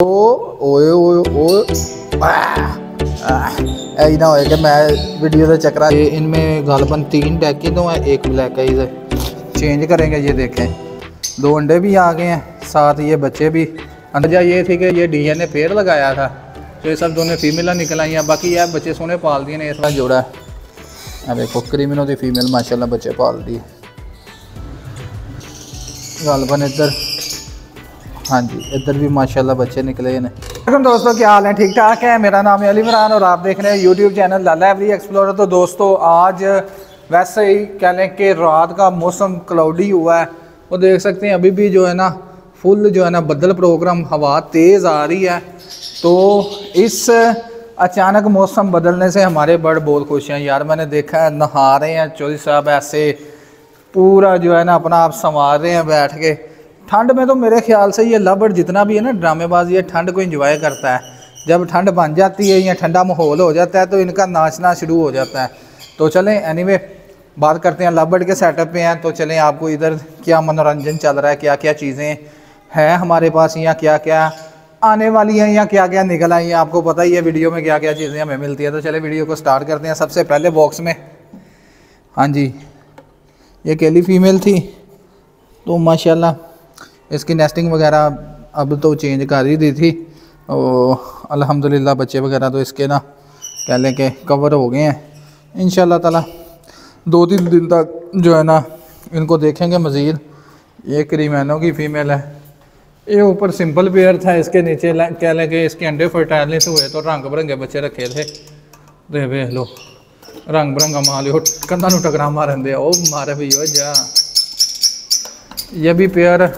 तो ओए ओए ओए ऐ ना होए कि मैं वीडियो का चक्कर। ये इनमें गालबन 3 टैकी तो है, एक ब्लैक है। इधर चेंज करेंगे। ये देखें 2 अंडे भी आ गए हैं, साथ ये बच्चे भी। अंदाजा ये थी कि ये DNA पेयर लगाया था, तो ये सब दोनों फीमेल निकल आई हैं। बाकी यार बच्चे सोने पाल दिए ने, इस तरह जोड़ा है। अब देखो क्रिमिनल की फीमेल माशाल्लाह बच्चे पाल दी गालबन इधर। हाँ जी, इधर भी माशाल्लाह बच्चे निकले हैं। दोस्तों क्या हाल है? ठीक ठाक है। मेरा नाम है अली इमरान और आप देख रहे हैं यूट्यूब चैनल लाला एवरी एक्सप्लोरर। तो दोस्तों आज वैसे ही कह लें कि रात का मौसम क्लाउडी हुआ है, वो देख सकते हैं अभी भी जो है ना फुल जो है ना बदल प्रोग्राम, हवा तेज़ आ रही है। तो इस अचानक मौसम बदलने से हमारे बड़ बहुत खुश हैं यार। मैंने देखा है नहा रहे हैं चौधरी साहब, ऐसे पूरा जो है ना अपना आप संवार रहे हैं बैठ के। ठंड में तो मेरे ख्याल से ये लवबर्ड जितना भी है ना ड्रामेबाज, ये ठंड को एंजॉय करता है। जब ठंड बन जाती है या ठंडा माहौल हो जाता है तो इनका नाचना शुरू हो जाता है। तो चलें एनीवे बात करते हैं लवबर्ड के सेटअप पे हैं। तो चलें आपको इधर क्या मनोरंजन चल रहा है, क्या क्या चीज़ें हैं हमारे पास, या क्या क्या आने वाली हैं या क्या क्या निकल आई हैं। आपको पता ही है वीडियो में क्या क्या चीज़ें हमें मिलती है। तो चले वीडियो को स्टार्ट करते हैं। सबसे पहले बॉक्स में, हाँ जी, ये केली फीमेल थी तो माशाल्लाह इसकी नेस्टिंग वगैरह अब तो चेंज कर ही दी थी और अल्हम्दुलिल्लाह बच्चे वगैरह तो इसके ना कह लें कि कवर हो गए हैं। इंशाल्लाह ताला 2-3 दिन तक जो है ना इनको देखेंगे मज़ीद। ये क्रीमेनो की फ़ीमेल है। ये ऊपर सिंपल पेयर था, इसके नीचे कह लें कि इसके अंडे फर्टाइल से हुए तो रंग बिरंगे बच्चे रखे थे। दे वे लो रंग बिरंगा माल हो कंधा नू टकरा मारन दे, ओ मारे भी हो जा। ये भी पेयर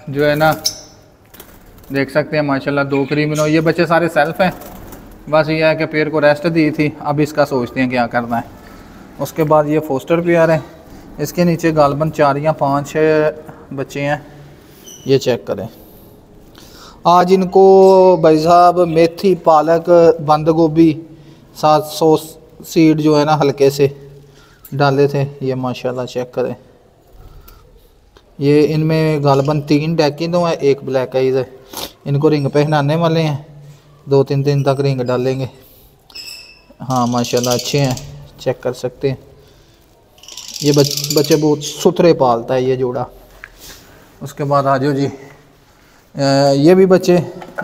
जो है ना देख सकते हैं माशाल्लाह 2 क्रीमिनो। ये बच्चे सारे सेल्फ हैं। बस ये है कि पेयर को रेस्ट दी थी, अब इसका सोचते हैं क्या करना है। उसके बाद ये फोस्टर पेयर है, इसके नीचे गालबन 4 या 5 बच्चे हैं। ये चेक करें। आज इनको भाई साहब मेथी, पालक, बंद गोभी 700 सीड जो है ना हल्के से डाले थे। ये माशाल्लाह चेक करें। ये इनमें गालबन 3 टैकी तो है, एक ब्लैक है। इधर इनको रिंग पहनाने वाले हैं, 2-3 दिन तक रिंग डालेंगे। हाँ माशाल्लाह अच्छे हैं, चेक कर सकते हैं। ये बच्चे बहुत सुथरे पालता है ये जोड़ा। उसके बाद आ जाओ जी, ये भी बच्चे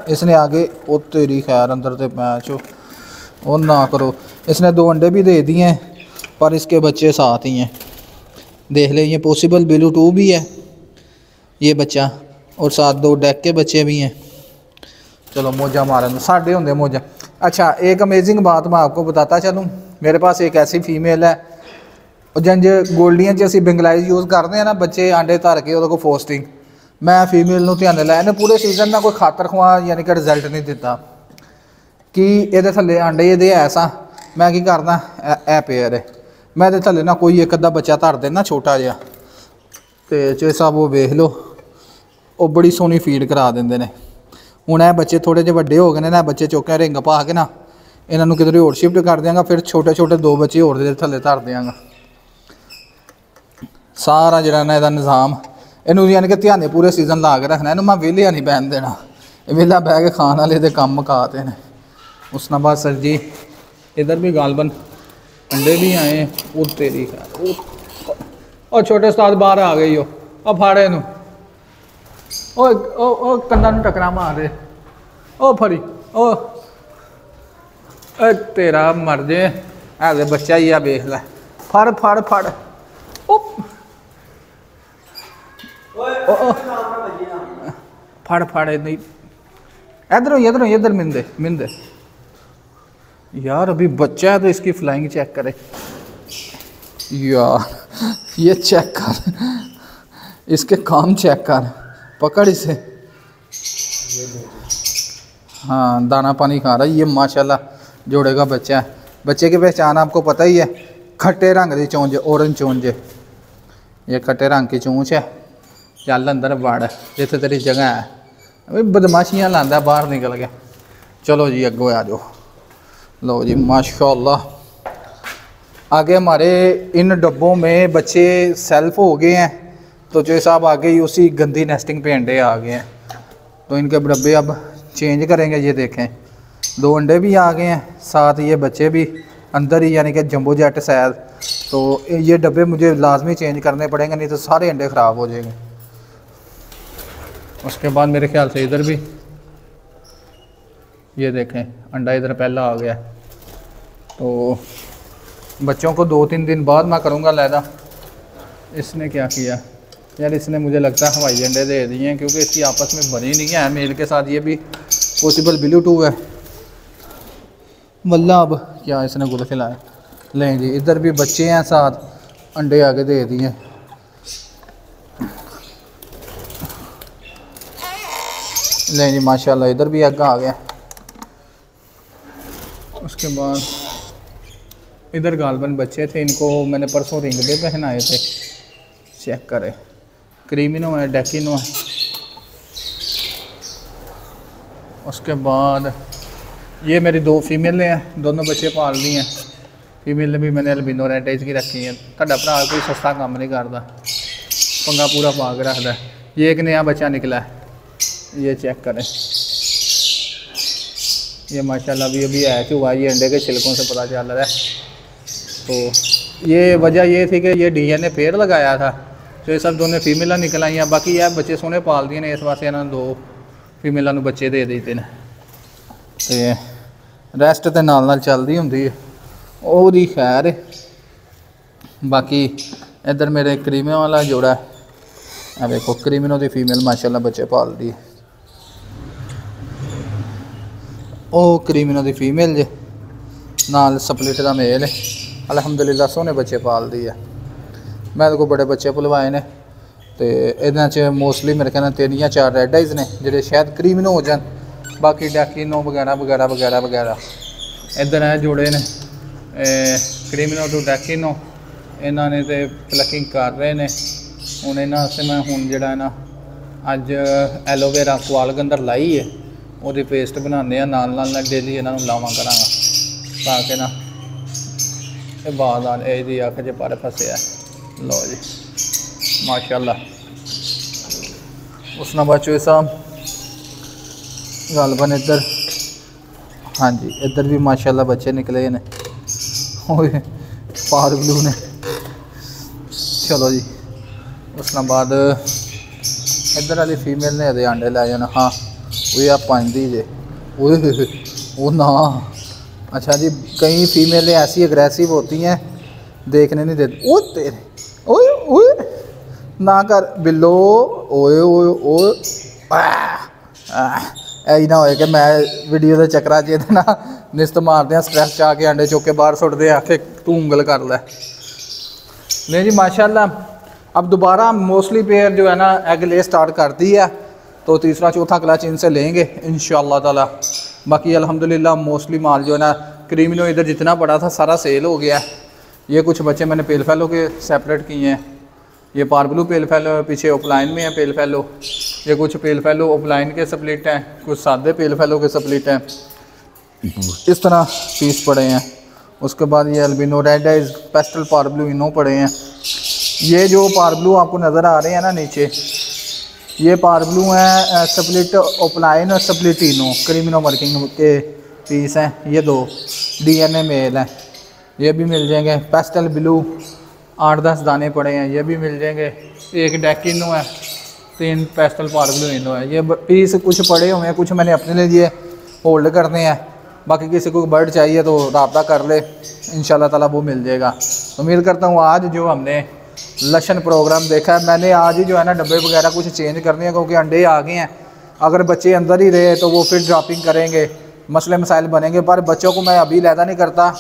इसने आगे ओ तेरी खैर अंदर से मैच हो और ना करो। इसने 2 अंडे भी दे दिए हैं पर इसके बच्चे साथ ही हैं। देख ले, ये पॉसिबल बिलू 2 भी है ये बच्चा, और साथ 2 डेक के बच्चे भी हैं। चलो मौजा मारन साढ़े होंगे मौजा। अच्छा एक अमेजिंग बात मैं आपको बताता चलूँ। मेरे पास एक ऐसी फीमेल है जंज गोल्डियन च असीं बेंगलाइज यूज़ करते हैं ना, बच्चे आंडे धर के वो फोस्टिंग। मैं फीमेल नूं ध्यान लाया, इन्हें पूरे सीजन ना कोई खातर खुआ यानी कि रिजल्ट नहीं दिता कि ये थले आंडे ये ऐसा। मैं की करना ए पेयर है, मैं थले ना कोई एक अद्धा बच्चा धर देना छोटा जिहा, तो चे साहब वो वेख लो वो बड़ी सोहनी फीड करा देंगे ने। हुण ये बच्चे थोड़े जे वड्डे हो गए ने, बच्चे चुक के रिंग पा के ना इन्होंने किधर होर शिफ्ट कर देंगा, फिर छोटे छोटे 2 बच्चे होर थले धर देंगा। सारा जरा ना निज़ाम इनू यानी कि ध्यान पूरे सीजन ला के रखना। इनू मैं वेलिया नहीं बहन देना, वेला बह के खान वाले दे काम मुकाते हैं। उसना बाद सर जी इधर भी गालबन अंडे भी आए। वो तेरी खैर और छोटे उस्ताद बाहर आ गई हो, अब फाड़े नू ओ कंधा नू टकरा मार दे, ओ फड़ी ओ तेरा मर जे है बच्चा ही आ वेख लै। फड़ फड़ फड़ ओ फड़ फड़ नहीं इधरों इधर मिंदे मिंदे यार। अभी बच्चा है तो इसकी फ्लाइंग चेक करे यार, ये चेक कर, इसके काम चेक कर, पकड़ इसे। हाँ दाना पानी खा रहा है ये माशाल्लाह जोड़े का बच्चा है। बच्चे की पहचान आपको पता ही है, खट्टे रंग की चोंज, ऑरेंज चोंज। ये खट्टे रंग की चोंच है। चल अंदर वड़ जिथे तेरी जगह है, अभी बदमाशियाँ लांदा बाहर निकल गया। चलो जी अगो आ जाओ। लो जी माशाल्लाह आगे हमारे इन डब्बों में बच्चे सेल्फ हो गए हैं। तो जो साहब आगे ही उसी गंदी नेस्टिंग पे अंडे आ गए हैं। तो इनके डब्बे अब चेंज करेंगे। ये देखें 2 अंडे भी आ गए हैं, साथ ये बच्चे भी अंदर ही, यानी कि जंबो जेट शायद। तो ये डब्बे मुझे लाजमी चेंज करने पड़ेंगे, नहीं तो सारे अंडे ख़राब हो जाएंगे। उसके बाद मेरे ख्याल से इधर भी ये देखें अंडा इधर पहला आ गया। तो बच्चों को 2-3 दिन बाद मैं करूँगा लैदा। इसने क्या किया यार, इसने मुझे लगता है हवाई अंडे दे दिए हैं, क्योंकि इसकी आपस में बनी नहीं है मेल के साथ। ये भी पॉसिबल ब्लूटूथ है वल्ला। अब क्या इसने गुल खिलाया। लें जी, इधर भी बच्चे हैं, साथ अंडे आगे दे दिए। लें जी माशाल्लाह, इधर भी एग आ गया। उसके बाद इधर गालबन बच्चे थे, इनको मैंने परसों रिंग दे पहनाए थे। चेक करें, क्रीमिनो है, डेकिनो है। उसके बाद ये मेरी 2 फीमेल हैं, दोनों बच्चे पाल ली हैं। फीमेल भी मैंने अल्बिनो रेड की रखी है। ਤੁਹਾਡਾ ਭਰਾ कोई सस्ता काम नहीं करता, पंगा पूरा पा के रखता है। ये एक नया बच्चा निकला है, ये चेक करें। ये माशाल्लाह अभी है चूहा, ये अंडे के छिलकों से पता चल रहा है। तो ये वजह ये थी कि ये DNA फेर लगाया था, तो ये सब दोनों फीमेल निकल आई हैं। बाकी यह बच्चे सोने पाल दिए ने, इस वास्ते इन्होंने 2 फीमेलों को बच्चे दे दिते ने। तो रैसट तो नाल चलती होंगी ओहदी खैर। बाकी इधर मेरे क्रीमिनो वाला जोड़ा है, देखो क्रीमिनो की फीमेल माशाल्लाह बच्चे पाल दी है। ओ क्रीमिनो की फीमेल जे नाल स्प्लिट का मेल है। अलहमदुलिल्लाह सोने बच्चे पाल दी है। मैं को बड़े बच्चे पलवाए ने, तो इन्होंने मोस्टली मेरे ख्याल 3 या 4 रेड आइज ने, जोड़े शायद क्रीमिनो हो जान। बाकी डेकिनो वगैरह वगैरह वगैरह वगैरह। इधर है जोड़े ने क्रीमिनो टू डेकिनो, इन्होंने तो प्लकिंग कर रहे हैं। हूँ इन्हों से मैं हूँ जोड़ा ना अज एलोवेरा क्वालगंदर लाई है, वो पेस्ट बनाने नाल डेली इन्हों लावा करा, ताकि ना ये बाद आदि अख च पर फसया। लो जी माशाल्लाह। उस ना बचो साहब गालबन इधर, हाँ जी इधर भी माशाल्लाह बच्चे निकले ने, पार ब्लू ने। चलो जी, उस बाद इधर वाली फीमेल ने अदे अंडे लै जाना। हाँ वो आप 5 दी जे वो ना। अच्छा जी, कई फीमेलें ऐसी अग्रेसिव होती हैं, देखने नहीं देती। ओ तेरे ओए ओए ना कर बिल्लो, ओए ओए ओए ऐ ना होए कि मैं वीडियो के चक्कर च ना निस्त मारदे स्ट्रैस चा के अंडे चुक के बाहर सुटते आखे तू उंगल कर लै। नहीं जी माशाल्लाह, अब दोबारा मोस्टली पेयर जो है ना एग ले स्टार्ट कर दी है, तो तीसरा चौथा क्लच इनसे लेंगे इंशाअल्लाह ताला। बाकी अल्हम्दुलिल्लाह मोस्टली माल जो है ना क्रीमिनो इधर जितना पड़ा था सारा सेल हो गया है। ये कुछ बच्चे मैंने पेल फैलो के सेपरेट किए हैं। ये पार ब्लू पेल फैलो, पीछे ओपलाइन में है पेल फैलो। ये कुछ पेल फैलो ओपलाइन के स्प्लिट हैं, कुछ सादे पेल फैलो के स्प्लिट हैं। इस तरह पीस पड़े हैं। उसके बाद ये अल्बिनो रेड आइज पेस्टल पार ब्लू इनो पड़े हैं। ये जो पार ब्लू आपको नज़र आ रहे हैं ना नीचे, ये पार ब्लू हैं स्प्लिट ओपलाइन और स्प्लिट इनो क्रीमिनो वर्किंग के पीस हैं। ये 2 DNA मेल हैं, ये भी मिल जाएंगे। पेस्टल ब्लू 8-10 दाने पड़े हैं, ये भी मिल जाएंगे। एक डेकिनो है, 3 पेस्टल पार ब्लू इनो है। ये पीस कुछ पड़े हुए हैं, कुछ मैंने अपने लिए होल्ड करने हैं। बाकी किसी को बर्ड चाहिए तो रब्ता कर ले, इंशाल्लाह ताला वो मिल जाएगा। उम्मीद करता हूँ आज जो हमने लशन प्रोग्राम देखा है, मैंने आज ही जो है ना डब्बे वगैरह कुछ चेंज करने हैं, क्योंकि अंडे आ गए हैं। अगर बच्चे अंदर ही रहे तो वो फिर ड्रॉपिंग करेंगे, मसले मसाइल बनेंगे। पर बच्चों को मैं अभी लैदा नहीं करता,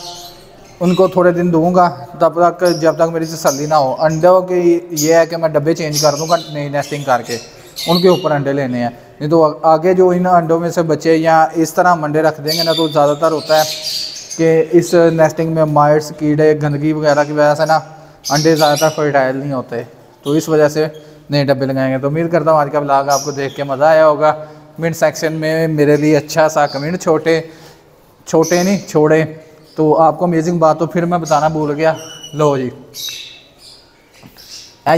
उनको थोड़े दिन दूंगा तब तक जब तक मेरी तसल्ली ना हो। अंडों की ये है कि मैं डब्बे चेंज कर दूंगा नई नेस्टिंग करके, उनके ऊपर अंडे लेने हैं। नहीं तो आगे जो इन अंडों में से बच्चे या इस तरह मंडे रख देंगे ना, तो ज़्यादातर होता है कि इस नेस्टिंग में माइट्स कीड़े गंदगी वगैरह की वजह से ना अंडे ज़्यादातर फर्टाइल नहीं होते। तो इस वजह से नए डब्बे लगाएंगे। तो उम्मीद करता हूँ आज का व्लॉग आपको देख के मज़ा आया होगा। कमेंट सेक्शन में मेरे लिए अच्छा सा कमेंट छोटे नहीं छोड़े। तो आपको अमेजिंग बात तो फिर मैं बताना भूल गया। लो जी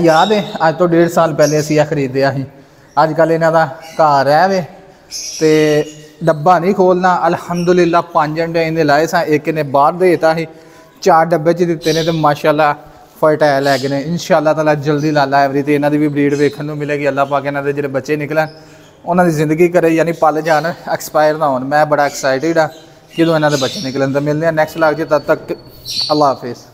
याद है, आज तो 1.5 साल पहले असी खरीदया ही। अजकल इन्हों का घर है वे तो डब्बा नहीं खोलना। अलहमदुलिल्लाह 5 अंडे इन्हें लाए सा, एक इन्हें बाहर देता ही, 4 डब्बे च दिते ने, तो माशाल्लाह फर्टाइल है ने। इंशाअल्लाह ताला जल्दी लाला एवरी तो इन्हों की भी ब्रीड वेखने को मिलेगी। अल्लाह पाक इन्हों के जो बच्चे निकलन उन्होंने ज़िंदगी करे, यानी पल जान, एक्सपायर ना हो। मैं बड़ा एक्साइटेड हाँ कि इन्हों के बच्चे निकलन। तो मिलते हैं नैक्सट व्लॉग, तब तक अल्लाह हाफिज़।